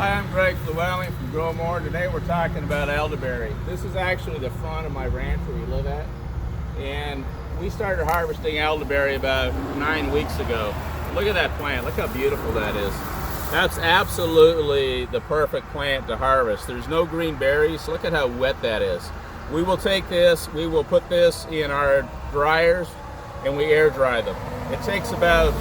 Hi, I'm Greg Llewellyn from Grow More. Today we're talking about elderberry. This is actually the front of my ranch where we live at. And we started harvesting elderberry about 9 weeks ago. Look at that plant. Look how beautiful that is. That's absolutely the perfect plant to harvest. There's no green berries. Look at how wet that is. We will take this, we will put this in our dryers and we air dry them. It takes about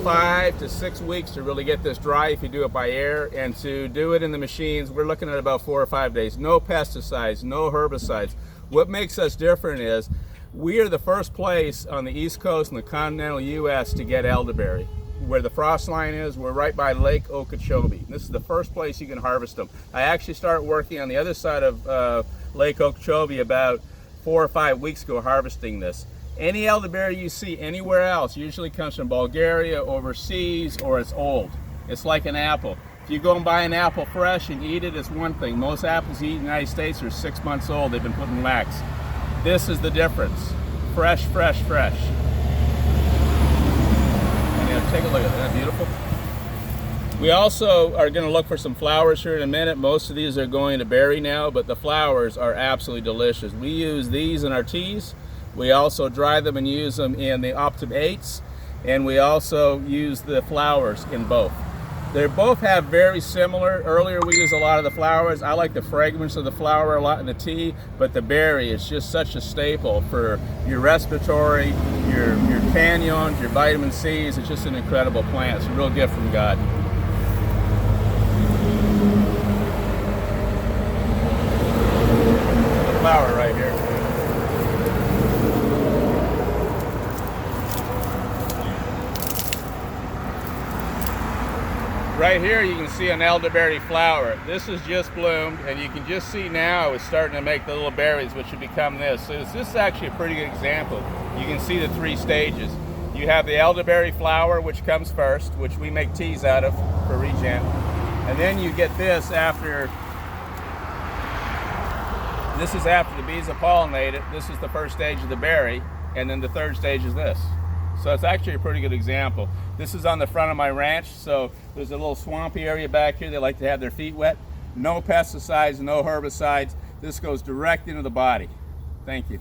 5 to 6 weeks to really get this dry if you do it by air, and to do it in the machines we're looking at about 4 or 5 days. No pesticides, no herbicides. What makes us different is we are the first place on the East Coast in the continental US to get elderberry. Where the frost line is, we're right by Lake Okeechobee. This is the first place you can harvest them. I actually started working on the other side of Lake Okeechobee about 4 or 5 weeks ago harvesting this. Any elderberry you see anywhere else usually comes from Bulgaria, overseas, or it's old. It's like an apple. If you go and buy an apple fresh and eat it, it's one thing. Most apples you eat in the United States are 6 months old. They've been put in wax. This is the difference. Fresh, fresh, fresh. And take a look at that. Isn't that beautiful? We also are going to look for some flowers here in a minute. Most of these are going to berry now, but the flowers are absolutely delicious. We use these in our teas. We also dry them and use them in the Optum 8s, and we also use the flowers in both. They both have very similar. Earlier we used a lot of the flowers. I like the fragrance of the flower a lot in the tea, but the berry is just such a staple for your respiratory, your canyons, your vitamin C's. It's just an incredible plant. It's a real gift from God. The flower right here. Right here you can see an elderberry flower. This is just bloomed, and you can just see now it's starting to make the little berries, which should become this. So this is actually a pretty good example. You can see the 3 stages. You have the elderberry flower, which comes first, which we make teas out of for regen. And then you get this after, this is after the bees have pollinated. This is the first stage of the berry, and then the 3rd stage is this. So it's actually a pretty good example. This is on the front of my ranch, so there's a little swampy area back here. They like to have their feet wet. No pesticides, no herbicides. This goes direct into the body. Thank you.